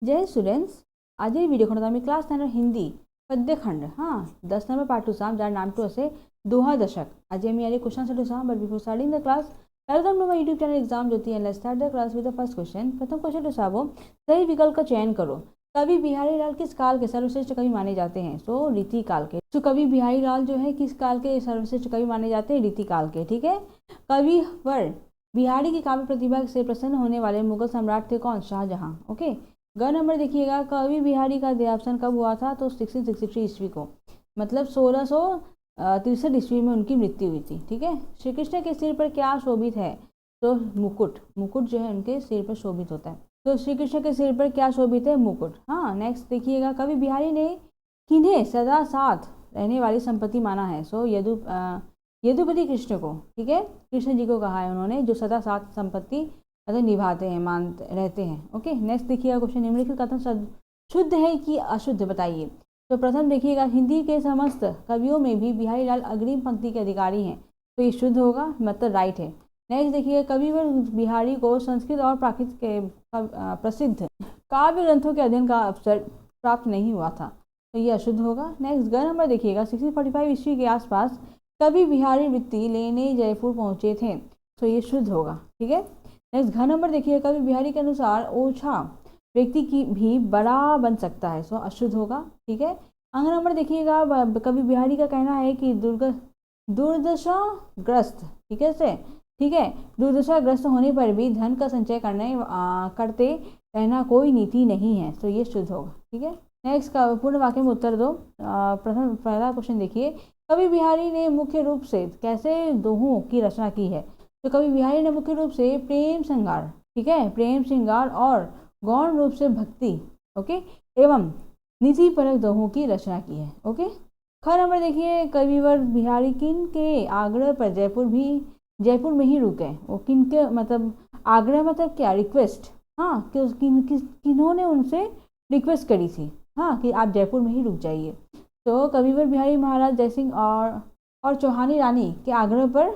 जय स्टुडेंट्स, आज वीडियो खंड आम्ही क्लास 9 हिंदी पद्यखंड 10 नंबर पार्ट 2 जार नामटो असे दोहा दशक। आज आम्ही आले क्वेश्चन साठी but before starting the class welcome to my YouTube channel exam Jyoti and let's start the class with the first question. प्रथम क्वेश्चन टू साबो सही विकल्प का चयन करो। कवि बिहारी लाल किस काल के सर्वश्रेष्ठ कवि माने जाते हैं? तो रीति काल के। तो कवि बिहारी लाल जो है किस काल के सर्वश्रेष्ठ कवि माने जाते हैं? रीति काल के। ठीक है। कवि वर बिहारी की काव्य प्रतिभा से प्रसन्न होने वाले मुगल सम्राट थे कौन? शाहजहां। ओके। ग नंबर देखिएगा, कवि बिहारी का देहावसान कब हुआ था? तो 1663 ईस्वी को, मतलब 1663 ईस्वी में उनकी मृत्यु हुई थी। ठीक है। श्री कृष्ण के सिर पर क्या शोभित है? तो मुकुट। मुकुट जो है उनके सिर पर शोभित होता है। तो श्री कृष्ण के सिर पर क्या शोभित है? मुकुट। नेक्स्ट देखिएगा, कवि बिहारी ने किन्हें सदा साथ रहने वाली संपत्ति माना है? सो यदुपति कृष्ण को। ठीक है। कृष्ण जी को कहा है उन्होंने, जो सदा साथ संपत्ति निभाते हैं, मानते रहते हैं। ओके। नेक्स्ट देखिएगा क्वेश्चन, निम्नलिखित कथन शुद्ध है कि अशुद्ध बताइए। तो प्रथम देखिएगा, हिंदी के समस्त कवियों में भी बिहारी लाल अग्रिम पंक्ति के अधिकारी हैं, तो ये शुद्ध होगा, मतलब राइट है। नेक्स्ट देखिए, कविवर बिहारी को संस्कृत और प्राकृत के प्रसिद्ध काव्य ग्रंथों के अध्ययन का अवसर प्राप्त नहीं हुआ था, तो ये अशुद्ध होगा। नेक्स्ट ग नंबर देखिएगा, 1645 ईस्वी के आसपास कवि बिहारी वृत्ति लेने जयपुर पहुंचे थे, तो ये शुद्ध होगा। ठीक है। नेक्स्ट घ नंबर देखिए, कवि बिहारी के अनुसार ओछा व्यक्ति की भी बड़ा बन सकता है, सो अशुद्ध होगा। ठीक है। अंग नंबर देखिएगा, कवि बिहारी का कहना है कि दुर्दशाग्रस्त, ठीक है से, ठीक है, दुर्दशाग्रस्त होने पर भी धन का संचय करते रहना कोई नीति नहीं है, तो ये शुद्ध होगा। ठीक है। नेक्स्ट का पूर्ण वाक्य में उत्तर दो। प्रथम पहला क्वेश्चन देखिए, कवि बिहारी ने मुख्य रूप से कैसे दोहों की रचना की है? तो कवि बिहारी ने मुख्य रूप से प्रेम श्रृंगार, ठीक है, प्रेम श्रृंगार और गौण रूप से भक्ति, ओके, एवं नीति परक दोहों की रचना की है। ओके। ख नंबर देखिए, कविवर बिहारी किन के आग्रह पर जयपुर में ही रुक गए? वो किन के, मतलब आग्रह मतलब क्या? रिक्वेस्ट। किन्होंने उनसे रिक्वेस्ट करी थी कि आप जयपुर में ही रुक जाइए? तो कविवर बिहारी महाराज जयसिंह और चौहानी रानी के आग्रह पर,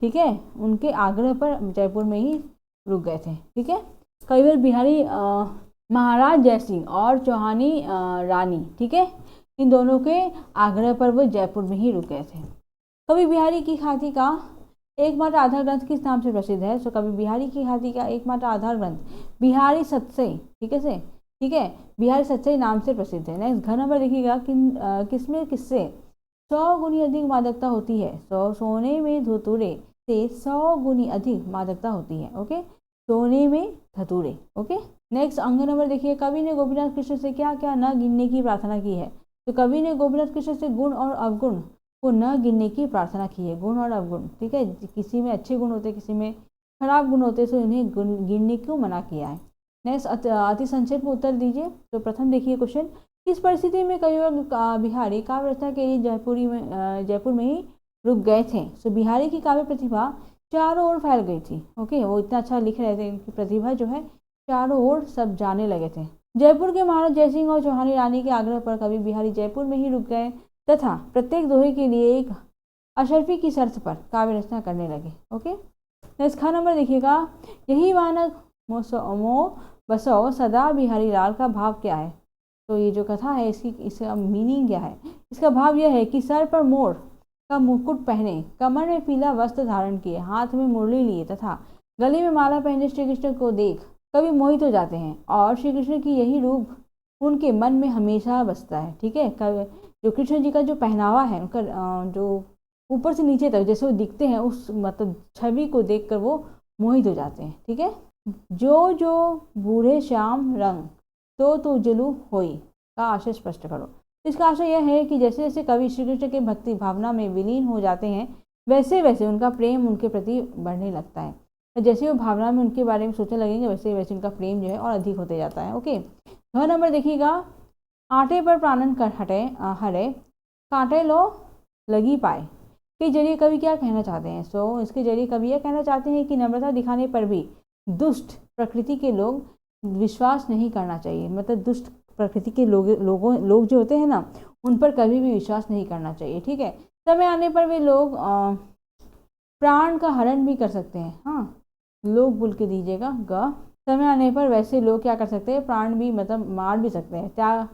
ठीक है, उनके आग्रह पर जयपुर में ही रुक गए थे। ठीक है। कविवर बिहारी महाराज जयसिंह और चौहानी रानी, ठीक है, इन दोनों के आग्रह पर वो जयपुर में ही रुक गए थे। कवि बिहारी की ख्याति का एकमात्र आधार ग्रंथ किस नाम से प्रसिद्ध है? तो कवि बिहारी की ख्याति का एकमात्र आधार ग्रंथ बिहारी सतसई, ठीक है से, ठीक है, बिहारी सतसई नाम से प्रसिद्ध है। नेक्स्ट घ नंबर देखिएगा, किसमें किससे 100 गुनी अधिक मादकता होती है? सोने में धतूरे से 100 गुनी अधिक मादकता होती है। ओके। सोने में धतूरे। ओके। नेक्स्ट अंग नंबर देखिए, कवि ने गोपीनाथ कृष्ण से क्या क्या न गिनने की प्रार्थना की है? तो कवि ने गोपीनाथ कृष्ण से गुण और अवगुण को न गिनने की प्रार्थना की है। गुण और अवगुण, ठीक है, किसी में अच्छे गुण होते, किसी में खराब गुण होते, तो इन्हें गिनने को मना किया है। नेक्स्ट अति संक्षेप में उत्तर दीजिए। तो प्रथम देखिए क्वेश्चन, किस परिस्थिति में कविवर बिहारी काव्य रचना के लिए जयपुर में ही रुक गए थे? तो बिहारी की काव्य प्रतिभा चारों ओर फैल गई थी। ओके। वो इतना अच्छा लिख रहे थे, इनकी प्रतिभा जो है चारों ओर सब जाने लगे थे। जयपुर के महाराज जयसिंह और चौहानी रानी के आग्रह पर कवि बिहारी जयपुर में ही रुक गए तथा प्रत्येक दोहे के लिए एक अशर्फी की शर्त पर काव्य रचना करने लगे। ओके। नेक्स्ट ख नंबर देखिएगा, यही वानक मोह बसो सदा बिहारी लाल का भाव क्या है? तो ये जो कथा है इसका मीनिंग क्या है? इसका भाव यह है कि सर पर मोर का मुकुट पहने, कमर में पीला वस्त्र धारण किए, हाथ में मुरली लिए तथा गले में माला पहने श्री कृष्ण को देख कवि मोहित हो जाते हैं और श्री कृष्ण की यही रूप उनके मन में हमेशा बसता है। ठीक है। जो कृष्ण जी का जो पहनावा है, उनका जो ऊपर से नीचे तक जैसे वो दिखते हैं, उस मतलब छवि को देखकर वो मोहित हो जाते हैं। ठीक है। जो बूढ़े श्याम रंग तो जलू होई का आशय स्पष्ट करो। इसका आशय यह है कि जैसे जैसे कवि श्री कृष्ण के भक्ति भावना में विलीन हो जाते हैं, वैसे वैसे उनका प्रेम उनके प्रति बढ़ने लगता है। जैसे वो भावना में उनके बारे में सोचने लगेंगे, वैसे वैसे उनका प्रेम जो है और अधिक होते जाता है। ओके। घ नंबर देखिएगा, आटे पर प्राणन कर हरे कांटे लो लगी पाए के जरिए कवि क्या कहना चाहते हैं? सो इसके जरिए कवि यह कहना चाहते हैं कि नम्रता दिखाने पर भी दुष्ट प्रकृति के लोग विश्वास नहीं करना चाहिए। मतलब दुष्ट प्रकृति के लोग जो होते हैं ना, उन पर कभी भी विश्वास नहीं करना चाहिए। ठीक है। समय आने पर वे लोग प्राण का हरण भी कर सकते हैं। लोग बोल के दीजिएगा ग। समय आने पर वैसे लोग क्या कर सकते हैं, प्राण भी मतलब मार भी सकते हैं, क्या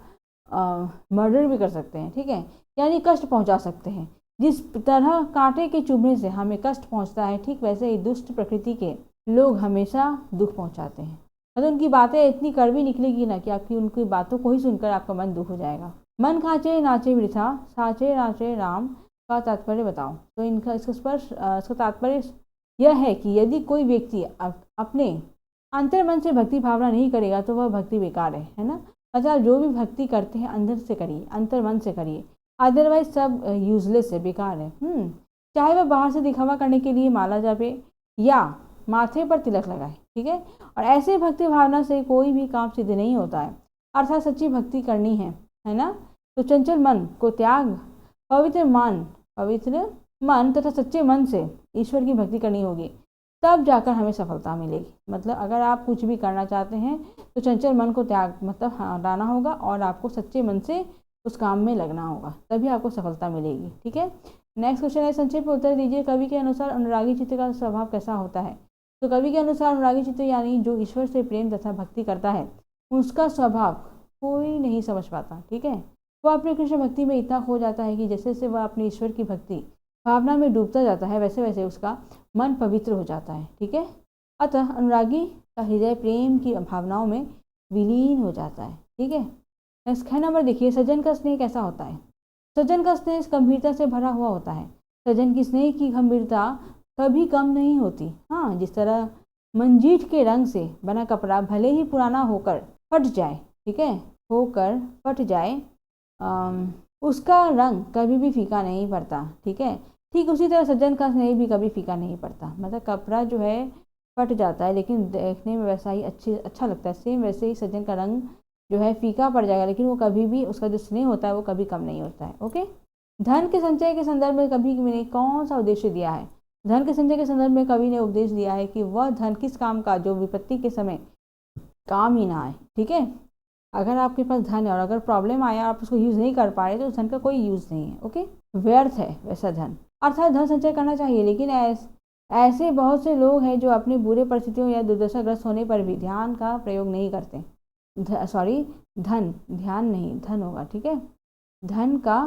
मर्डर भी कर सकते हैं, ठीक है, यानी कष्ट पहुंचा सकते हैं। जिस तरह कांटे के चुभने से हमें कष्ट पहुंचता है, ठीक वैसे ही दुष्ट प्रकृति के लोग हमेशा दुख पहुंचाते हैं। मतलब उनकी बातें इतनी कड़वी निकलेगी ना कि आपकी उनकी बातों को ही सुनकर आपका मन दुख हो जाएगा। मन खाचे नाचे वृथा, साचे नाचे राम का तात्पर्य बताओ। तो इसका तात्पर्य यह है कि यदि कोई व्यक्ति अपने अंतर मन से भक्ति भावना नहीं करेगा तो वह भक्ति बेकार है ना। मतलब जो भी भक्ति करते हैं अंदर से करिए, अंतर मन से करिए, अदरवाइज सब यूजलेस है, बेकार है। चाहे वह बाहर से दिखावा करने के लिए माला जपे या माथे पर तिलक लगाए, ठीक है। और ऐसे भक्ति भावना से कोई भी काम सिद्ध नहीं होता है। अर्थात सच्ची भक्ति करनी है ना, तो चंचल मन को त्याग पवित्र मन तथा सच्चे मन से ईश्वर की भक्ति करनी होगी, तब जाकर हमें सफलता मिलेगी। मतलब अगर आप कुछ भी करना चाहते हैं तो चंचल मन को त्याग मतलब हटाना होगा और आपको सच्चे मन से उस काम में लगना होगा, तभी आपको सफलता मिलेगी, ठीक है। नेक्स्ट क्वेश्चन है, संक्षेप में उत्तर दीजिए। कवि के अनुसार अनुरागी चित्त का स्वभाव कैसा होता है। तो कवि के अनुसार अनुरागी चित्त यानी जो ईश्वर से प्रेम तथा भक्ति करता है, उसका स्वभाव कोई नहीं समझ पाता, ठीक है। वह अपने कृष्ण भक्ति में इतना खो जाता है कि जैसे जैसे वह अपने ईश्वर की भक्ति भावना में डूबता जाता है, वैसे वैसे उसका मन पवित्र हो जाता है, ठीक है। अतः अनुरागी का हृदय प्रेम की भावनाओं में विलीन हो जाता है, ठीक है। नेक्स्ट 6 नंबर देखिए, सज्जन का स्नेह कैसा होता है। सज्जन का स्नेह गंभीरता से भरा हुआ होता है। सज्जन की स्नेह की गंभीरता कभी कम नहीं होती। हाँ, जिस तरह मंजीठ के रंग से बना कपड़ा भले ही पुराना होकर फट जाए, ठीक है, होकर फट जाए, उसका रंग कभी भी फीका नहीं पड़ता, ठीक है। ठीक उसी तरह सज्जन का स्नेह भी कभी फीका नहीं पड़ता। मतलब कपड़ा जो है फट जाता है लेकिन देखने में वैसा ही अच्छा लगता है, सेम वैसे ही सज्जन का रंग जो है फीका पड़ जाएगा, लेकिन वो कभी भी उसका जो स्नेह होता है वो कभी कम नहीं होता है। ओके, धन के संचय के संदर्भ में कभी मैंने कौन सा उद्देश्य दिया है। धन के संचय के संदर्भ में कवि ने उपदेश दिया है कि वह धन किस काम का जो विपत्ति के समय काम ही ना आए, ठीक है। अगर आपके पास धन है और अगर प्रॉब्लम आया आप उसको यूज़ नहीं कर पा रहे तो उस धन का कोई यूज़ नहीं है, ओके, व्यर्थ है वैसा धन। अर्थात धन संचय करना चाहिए, लेकिन ऐसे बहुत से लोग हैं जो अपनी बुरे परिस्थितियों या दुर्दशाग्रस्त होने पर भी ध्यान का प्रयोग नहीं करते। ध्यान नहीं, धन होगा, ठीक है, धन का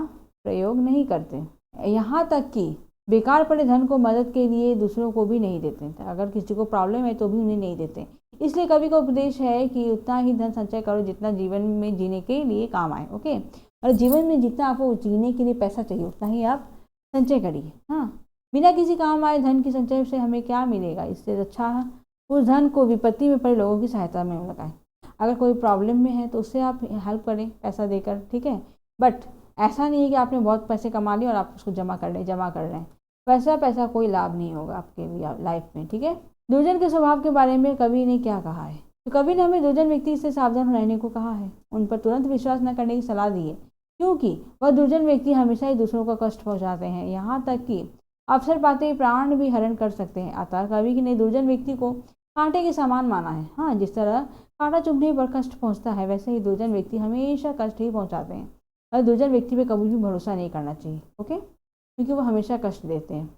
प्रयोग नहीं करते। यहाँ तक कि बेकार पड़े धन को मदद के लिए दूसरों को भी नहीं देते। अगर किसी को प्रॉब्लम है तो भी उन्हें नहीं देते। इसलिए कवि का उपदेश है कि उतना ही धन संचय करो जितना जीवन में जीने के लिए काम आए, ओके। और जीवन में जितना आपको जीने के लिए पैसा चाहिए उतना ही आप संचय करिए। हाँ, बिना किसी काम आए धन की संचय से हमें क्या मिलेगा। इससे अच्छा है उस धन को विपत्ति में पड़े लोगों की सहायता में लगाएं। अगर कोई प्रॉब्लम में है तो उससे आप हेल्प करें पैसा देकर, ठीक है। बट ऐसा नहीं है कि आपने बहुत पैसे कमा लिए और आप उसको जमा कर रहे हैं। वैसा पैसा कोई लाभ नहीं होगा आपके लाइफ में, ठीक है। दुर्जन के स्वभाव के बारे में कवि ने क्या कहा है। तो कवि ने हमें दुर्जन व्यक्ति से सावधान रहने को कहा है। उन पर तुरंत विश्वास न करने की सलाह दी है, क्योंकि वह दुर्जन व्यक्ति हमेशा ही दूसरों को कष्ट पहुंचाते हैं, यहाँ तक कि अवसर पाते ही प्राण भी हरण कर सकते हैं। अतः कवि ने दुर्जन व्यक्ति को कांटे के समान माना है। हाँ, जिस तरह कांटा चुभने पर कष्ट पहुंचता है वैसे ही दुर्जन व्यक्ति हमेशा कष्ट ही पहुंचाते हैं। और दुर्जन व्यक्ति पे कभी भी भरोसा नहीं करना चाहिए, ओके, क्योंकि वो हमेशा कष्ट देते हैं।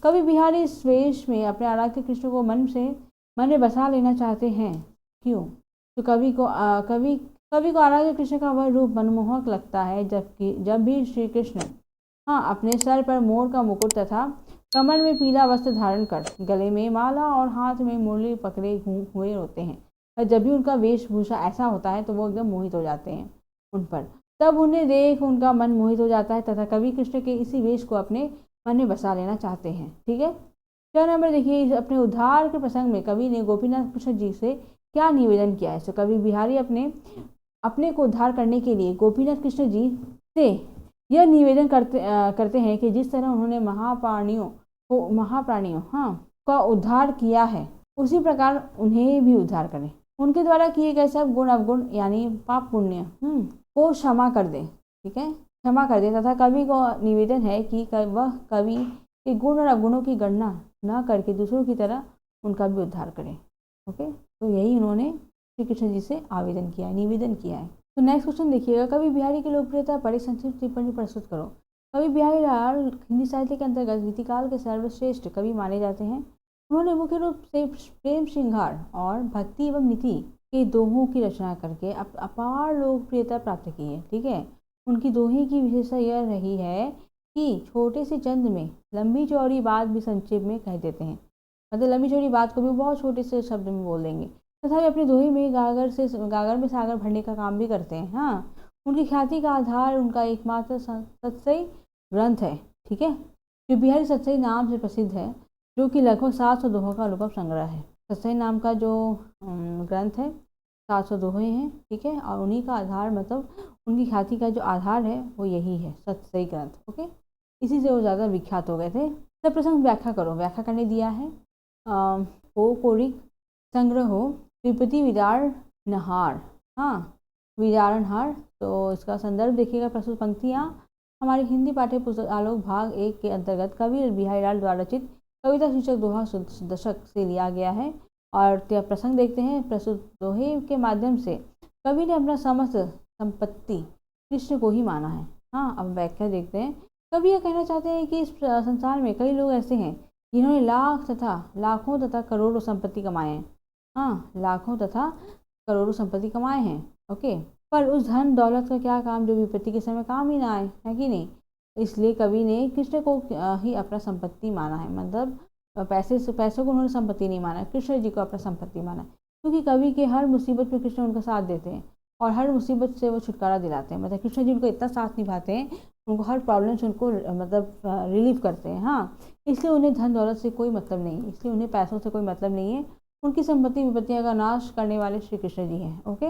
कवि बिहारी इस वेश में अपने आराध्य कृष्ण को मन में बसा लेना चाहते हैं। क्यों? तो कवि को आराध्य कृष्ण का वह रूप मनमोहक लगता है, जब भी श्री कृष्ण अपने सर पर मोर का मुकुट तथा कमर में पीला वस्त्र धारण कर गले में माला और हाथ में मुरली पकड़े हुए होते हैं। और जब भी उनका वेशभूषा ऐसा होता है तो वो एकदम मोहित हो जाते हैं उन पर। तब उन्हें देख उनका मन मोहित हो जाता है तथा कवि कृष्ण के इसी वेश को अपने मन में बसा लेना चाहते हैं, ठीक है। 4 नंबर देखिए, अपने उद्धार के प्रसंग में कवि ने गोपीनाथ कृष्ण जी से क्या निवेदन किया है। तो कवि बिहारी अपने को उद्धार करने के लिए गोपीनाथ कृष्ण जी से यह निवेदन करते हैं कि जिस तरह उन्होंने महाप्राणियों का उद्धार किया है उसी प्रकार उन्हें भी उद्धार करें। उनके द्वारा किए गए सब गुण अवगुण यानी पाप पुण्य को क्षमा कर दे, ठीक है, क्षमा कर दे। तथा कवि को निवेदन है कि वह कवि के गुण और अवगुणों की गणना न करके दूसरों की तरह उनका भी उद्धार करें, ओके। तो यही उन्होंने श्री कृष्ण जी से आवेदन किया है, निवेदन किया है। तो नेक्स्ट क्वेश्चन देखिएगा, कवि बिहारी की लोकप्रियता पर एक संक्षिप्त टिप्पणी प्रस्तुत करो। कवि बिहारी लाल हिंदी साहित्य के अंतर्गत रीतिकाल के सर्वश्रेष्ठ कवि माने जाते हैं। उन्होंने मुख्य रूप से प्रेम श्रृंगार और भक्ति एवं नीति के दोहों की रचना करके अपार लोकप्रियता प्राप्त की है। ठीक है, उनकी दोहे की विशेषता यह रही है कि छोटे से चंद में लंबी चौड़ी बात भी संक्षेप में कह देते हैं। मतलब लंबी चौड़ी बात को भी बहुत छोटे से शब्द में बोल देंगे, तथा वे अपनी दोहे में गागर में सागर भरने का काम भी करते हैं। हाँ, उनकी ख्याति का आधार उनका एकमात्र सतसई ग्रंथ है। ठीक है, जो बिहारी सतसई नाम से प्रसिद्ध है, जो कि लगभग 700 दोहों का अनुपम संग्रह है। सतसई नाम का जो ग्रंथ है 700 दोहे हैं। ठीक है, और उन्हीं का आधार मतलब उनकी ख्याति का जो आधार है वो यही है, सतसई ग्रंथ। ओके, इसी से वो ज़्यादा विख्यात हो गए थे। सब प्रसंग व्याख्या करो, व्याख्या करने दिया है। ओ कोरिक संग्रह हो विपति विदार नहार। हाँ, विदारणहार। तो इसका संदर्भ देखिएगा, प्रस्तुत पंक्तियाँ हमारी हिंदी पाठ्य पुस्तक आलोक भाग 1 के अंतर्गत कवि बिहारी लाल द्वारा रचित कविता शीर्षक दोहा दशक से लिया गया है। और प्रसंग देखते हैं। प्रस्तुत दोहे के माध्यम से कवि ने अपना समस्त संपत्ति कृष्ण को ही माना है। हाँ, अब व्याख्या देखते हैं। कवि यह कहना चाहते हैं कि इस संसार में कई लोग ऐसे हैं जिन्होंने लाखों तथा करोड़ों संपत्ति कमाए हैं। हाँ, लाखों तथा करोड़ों संपत्ति कमाए हैं। ओके, पर उस धन दौलत का क्या काम जो विपत्ति के समय काम ही ना आए, है कि नहीं। इसलिए कवि ने कृष्ण को ही अपना संपत्ति माना है। मतलब पैसों को उन्होंने संपत्ति नहीं माना, कृष्ण जी को अपना संपत्ति माना, क्योंकि कवि के हर मुसीबत में कृष्ण उनका साथ देते हैं और हर मुसीबत से वो छुटकारा दिलाते हैं। मतलब कृष्ण जी उनको इतना साथ निभाते हैं, उनको हर प्रॉब्लम से उनको मतलब रिलीव करते हैं। हाँ, इसलिए उन्हें धन दौलत से कोई मतलब नहीं है, इसलिए उन्हें पैसों से कोई मतलब नहीं है। उनकी संपत्ति विपत्तियों का नाश करने वाले श्री कृष्ण जी हैं। ओके,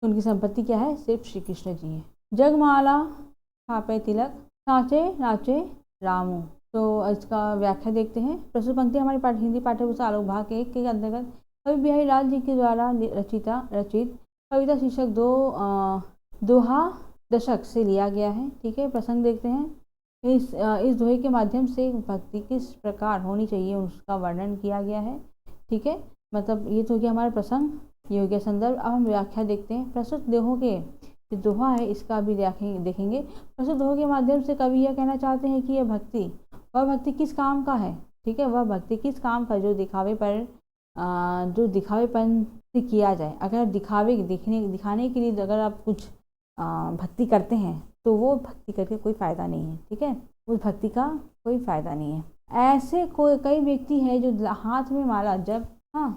उनकी संपत्ति क्या है, सिर्फ श्री कृष्ण जी हैं। जगमाला छापे तिलक साचे नाचे रामू। तो इसका व्याख्या देखते हैं। प्रस्तुत पंक्ति हमारी हिंदी पाठ्य पुस्तक आलोक भाग 1 के अंतर्गत कवि बिहारी लाल जी के द्वारा रचित कविता शीर्षक दोहा दशक से लिया गया है। ठीक है, प्रसंग देखते हैं। इस दोहे के माध्यम से भक्ति किस प्रकार होनी चाहिए उसका वर्णन किया गया है। ठीक है, मतलब ये तो हो गया हमारा प्रसंग, ये हो गया संदर्भ। अब हम व्याख्या देखते हैं। प्रस्तुत दोहों के जो दोहा है इसका भी देखेंगे। प्रस्तुत दोहों के माध्यम से कवि यह कहना चाहते हैं कि वह भक्ति किस काम का है। ठीक है, वह भक्ति किस काम का जो दिखावेपन से किया जाए। अगर दिखाने के लिए अगर आप कुछ भक्ति करते हैं तो वो भक्ति करके कोई फ़ायदा नहीं है। ठीक है, उस भक्ति का कोई फ़ायदा नहीं है। ऐसे कई व्यक्ति हैं जो हाथ में माला जब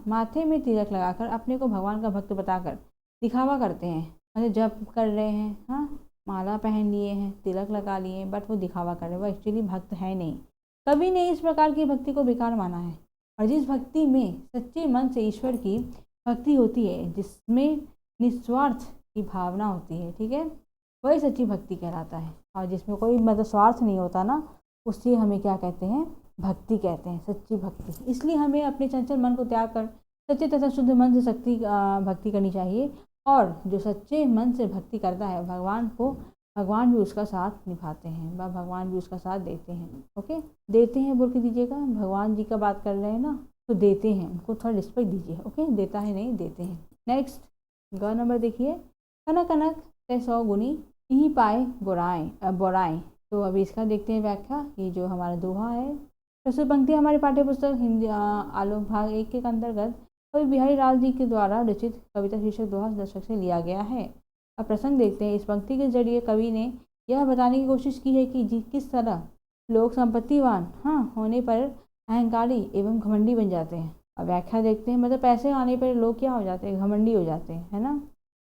माथे में तिलक लगाकर अपने को भगवान का भक्त बताकर दिखावा करते हैं। मतलब जप कर रहे हैं, हाँ, माला पहन लिए हैं, तिलक लगा लिए हैं, बट वो दिखावा कर रहे हैं, वो एक्चुअली भक्त है नहीं। कवि ने इस प्रकार की भक्ति को बेकार माना है। और जिस भक्ति में सच्चे मन से ईश्वर की भक्ति होती है, जिसमें निस्वार्थ की भावना होती है, ठीक है, वही सच्ची भक्ति कहलाता है। और जिसमें कोई मतलब स्वार्थ नहीं होता ना, उससे हमें क्या कहते हैं, भक्ति कहते हैं, सच्ची भक्ति। इसलिए हमें अपने चंचल मन को त्याग कर सच्चे तथा शुद्ध मन से भक्ति करनी चाहिए। और जो सच्चे मन से भक्ति करता है भगवान भी उसका साथ निभाते हैं, भगवान भी उसका साथ देते हैं। ओके, देते हैं बोल के दीजिएगा, भगवान जी का बात कर रहे हैं ना, तो देते हैं, उनको थोड़ा रिस्पेक्ट दीजिए। ओके, देता है नहीं, देते हैं। नेक्स्ट ग नंबर देखिए, कनक कनक से 100 गुनी यही पाए बोराएं। तो अभी इसका देखते हैं व्याख्या। ये जो हमारा दोहा है, प्रस्तुत पंक्ति हमारे पाठ्य पुस्तक हिंदी आलोक भाग 1 के अंतर्गत कवि बिहारी लाल जी के द्वारा रचित कविता शीर्षक दोहा दशक से लिया गया है। अब प्रसंग देखते हैं। इस पंक्ति के जरिए कवि ने यह बताने की कोशिश की है कि किस तरह लोग संपत्तिवान होने पर अहंकारी एवं घमंडी बन जाते हैं। अब व्याख्या देखते हैं। मतलब पैसे आने पर लोग क्या हो जाते हैं, घमंडी हो जाते हैं, है ना।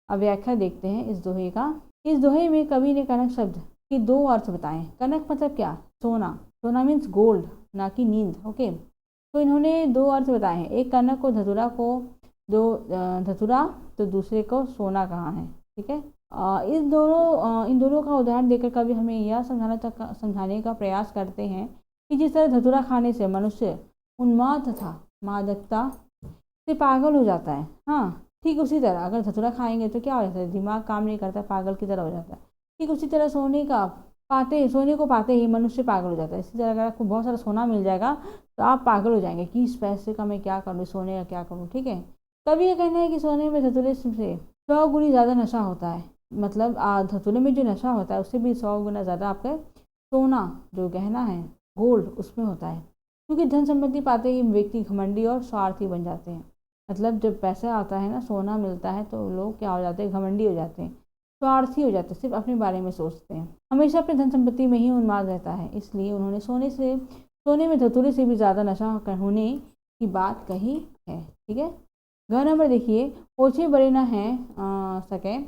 अब व्याख्या देखते हैं इस दोहे का। इस दोहे में कवि ने कनक शब्द के 2 अर्थ बताए। कनक मतलब क्या, सोना। सोना मीन्स गोल्ड, ना कि नींद। ओके, तो इन्होंने 2 अर्थ बताए हैं। एक कनक को धतुरा तो दूसरे को सोना कहा है। ठीक है, इन दोनों का उदाहरण देकर कवि हमें यह समझाने का प्रयास करते हैं कि जिस तरह धतूरा खाने से मनुष्य उन्माद तथा मादकता से पागल हो जाता है, हाँ, ठीक उसी तरह अगर धतूरा खाएंगे तो क्या हो जाता है, दिमाग काम नहीं करता, पागल की तरह हो जाता है। ठीक उसी तरह सोने को पाते ही मनुष्य पागल हो जाता है। इसी तरह अगर आपको बहुत सारा सोना मिल जाएगा तो आप पागल हो जाएंगे कि इस पैसे का मैं क्या करूँ, सोने का क्या करूँ। ठीक है, कवि ये कहना है कि सोने में धतूरे से 100 गुनी ज़्यादा नशा होता है। मतलब धतूरे में जो नशा होता है उससे भी 100 गुना ज़्यादा आपका सोना जो गहना है, गोल्ड, उसमें होता है। क्योंकि धन संपत्ति पाते ही व्यक्ति घमंडी और स्वार्थी बन जाते हैं। मतलब जब पैसा आता है ना, सोना मिलता है, तो लोग क्या हो जाते हैं, घमंडी हो जाते हैं, स्वार्थी हो जाते हैं, सिर्फ अपने बारे में सोचते हैं, हमेशा अपनी धन संपत्ति में ही उन्माद रहता है। इसलिए उन्होंने सोने में धतूरे से भी ज़्यादा नशा होने की बात कही है। ठीक है, घर नंबर देखिए, ओछे बड़े न हैं सके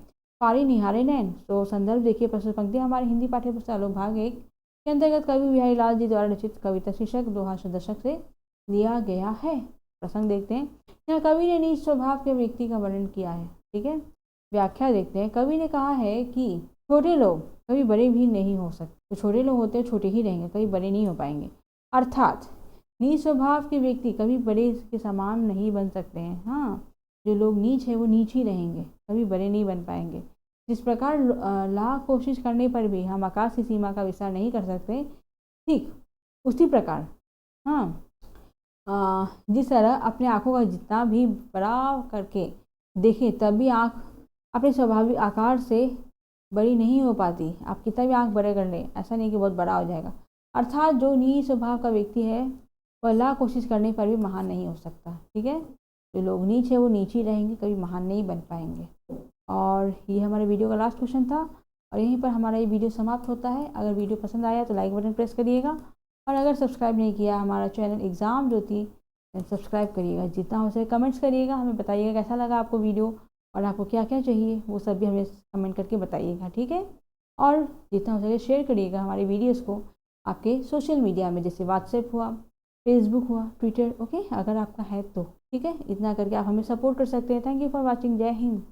पारी निहारे नैन। तो संदर्भ देखिए, प्रस्तुत पंक्ति हमारे हिंदी पाठ्य पुस्तक भाग 1 के अंतर्गत कवि बिहारी लाल जी द्वारा रचित कविता शीर्षक दोहा दशक से लिया गया है। प्रसंग देखते हैं, यहाँ कवि ने नीच स्वभाव के व्यक्ति का वर्णन किया है। ठीक है, व्याख्या देखते हैं। कवि ने कहा है कि छोटे लोग कभी बड़े भी नहीं हो सकते, तो छोटे लोग होते हैं छोटे ही रहेंगे, कभी बड़े नहीं हो पाएंगे। अर्थात नीच स्वभाव के व्यक्ति कभी बड़े के समान नहीं बन सकते हैं। हाँ, जो लोग नीच है वो नीच ही रहेंगे, कभी बड़े नहीं बन पाएंगे। जिस प्रकार लाख कोशिश करने पर भी हम आकाश की सीमा का विस्तार नहीं कर सकते, ठीक उसी प्रकार हाँ जिस तरह अपने आँखों का जितना भी बड़ा करके देखें तब भी आँख अपने स्वाभाविक आकार से बड़ी नहीं हो पाती। आप कितना भी आँख बड़े कर लें, ऐसा नहीं कि बहुत बड़ा हो जाएगा। अर्थात जो नीच स्वभाव का व्यक्ति है वह लाख कोशिश करने पर भी महान नहीं हो सकता। ठीक है, जो लोग नीच है वो नीच ही रहेंगे, कभी महान नहीं बन पाएंगे। और ये हमारे वीडियो का लास्ट क्वेश्चन था और यहीं पर हमारा ये वीडियो समाप्त होता है। अगर वीडियो पसंद आया तो लाइक बटन प्रेस करिएगा और अगर सब्सक्राइब नहीं किया हमारा चैनल एग्ज़ाम ज्योति सब्सक्राइब करिएगा। जितना हो सके कमेंट्स करिएगा, हमें बताइएगा कैसा लगा आपको वीडियो और आपको क्या क्या चाहिए, वो सब भी हमें कमेंट करके बताइएगा। ठीक है, और जितना हो सके शेयर करिएगा हमारे वीडियोज़ को आपके सोशल मीडिया में, जैसे व्हाट्सएप हुआ, फेसबुक हुआ, ट्विटर, ओके, अगर आपका है तो। ठीक है, इतना करके आप हमें सपोर्ट कर सकते हैं। Thank you for watching. जय हिंद।